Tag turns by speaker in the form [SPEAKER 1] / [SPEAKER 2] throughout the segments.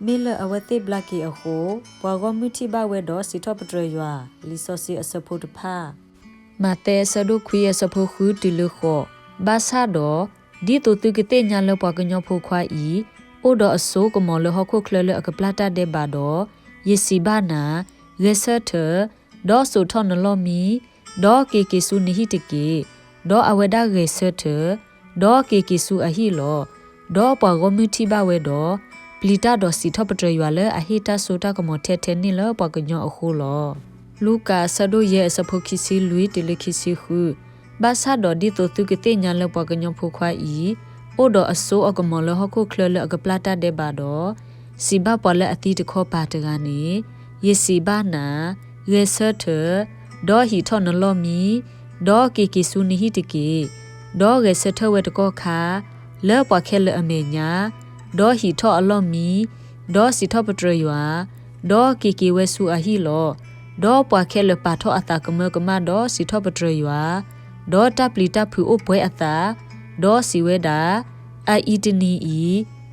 [SPEAKER 1] မေလအဝတိဘလကီအခုဘွာကမူတီဘဝဲတော့စီတော့ပထရရွာလီဆိုစီအစဖို့တဖာမတဲဆဒုခွေအစဖို့ခူတီလခောဘာသာတော့ဒီတူတူကတဲ့ညာလပွားကညောဖို့ခွာဤအိုတော့အစိုးကမော်လဟခုခလလအကပလာတာတဲ့ဘာတော့ယစီဘာနာရေဆတ်ဒေါ်ဆူထော်နလောမီဒေါ်ကေကေဆူနိဟိတကေဒေါ်အဝဒရေဆတ်ဒေါ်ကေကေဆူအဟီလောဒေါ်ပွားကမူတီဘဝဲတော့ပလီတာဒေါ်စီထပထရရွာလေအဟိတာဆိုတာကမောထဲထဲနိလပွားကညောအခုလောလူကာဆဒိုရဲ့စဖိုခီစီလူီတလခီစီခုဘာသာတော်ဒီတူတူကတဲ့ညာလပွားကညောဖို့ခွာဤအိုတော်အစိုးအကမောလဟခုခလလအကပလာတာတဲ့ဘာတော့စီဘပေါ်လက်အတိတခောပါတကနေယေစီဘာနာရေဆတ်ဒေါ်ဟီထော်နလောမီဒေါ်ကေကေဆူနိဟိတကေဒေါ်ရေဆတ်ထဝဲတကောခါလဲပွားခဲလအမေညာဒေါ်ဟီထော်အလောမီဒေါ်စီထော်ပထရရွာဒေါ်ကေကေဝဲဆူအဟီလောဒေါ်ပွားခဲလပါထော်အတာကမကမဒေါ်စီထော်ပထရရွာဒေါ်တပ်လီတပ်ဖူအပွဲအတာဒေါ်စီဝဲတာအိုင်အီတနီအီ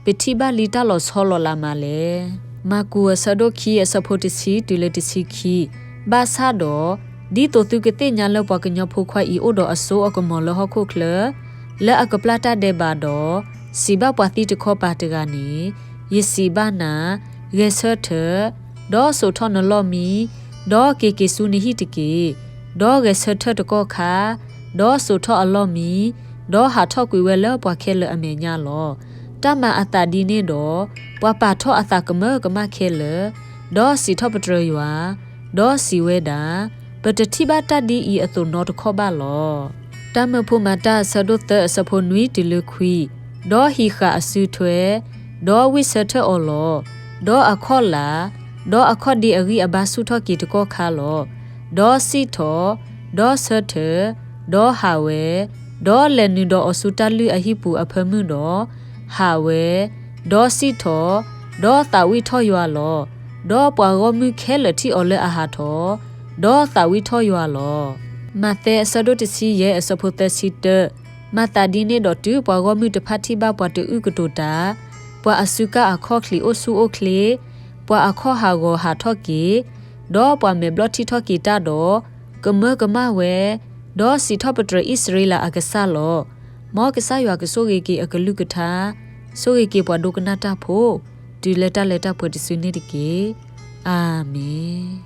[SPEAKER 1] ပတိဘလီတာလောဆောလောလာမလေမကူဆဒိုခီအစဖိုတစီတူလတစီခီဘာသာတော့ဒီတိုသူကတဲ့ညာလောက်ပကညဖို့ခွိုက်ဤအိုတော်အစိုးအကမောလဟခုခလလဲအကပလာတာတဲ့ဘာတော့စီဘပွားတိတခောပါတကနေယစီဘာနာရေဆတ်ဒေါ်ဆိုထော်နလောမီဒေါ်ကေကေဆူနိဟိတကေဒေါ်ရေဆတ်တကောခါဒေါ်ဆိုထော်အလောမီဒေါ်ဟာထော့ကွေဝဲလပွားခဲလအမေညာလောတမအတာဒီနေတော့ပွားပါထော့အတာကမကမခဲလဒေါ်စီထော့ပထရရွာဒေါ်စီဝဲတာပတတိဘတဒီဤအသွနောတခောပါလောတမဖို့မတာဆဒုတ်အစဖို့နွီတလခွီဒေါ်ဟီခါအစုထွဲဒေါ်ဝိဆထအော်လောဒေါ်အခောလာဒေါ်အခောဒီအဂီအဘာစုထော့ကီတကောခါလောဒေါ်စီထောဒေါ်ဆထဒေါ်ဟာဝဲဒေါ်လည်းနူဒေါ်အစုတလူအဟိပူအဖမှုဒေါ်ဟာဝဲဒေါ်စီထောဒေါ်တာဝီထောရွာလောဒေါ်ပွားရောမှုခဲလတိအော်လဲအဟာထောဒေါ်တာဝီထောရွာလောမတဲဆဒုတစီရဲ့အစဖို့တစီတမတာဒီနေဒေါ်တူပွားရောမှုတဖတ်တိဘပွားတူဥကတိုတာပွားအစုကအခော့ခလီအိုဆူအိုခလီပွားအခော့ဟာကိုဟာထော့ကီဒေါ်ပွားမေဘလတိထော့ကီတာဒေါ်ကမကမဝဲဒေါ်စီထော့ပထရဣစရေလအကဆာလောမောကဆာရွာကဆိုဂေကီအကလူကထာဆိုဂေကီပွားဒုကနာတာဖို့ဒီလက်တာဖို့ဒီဆွေနေတကေအာမင်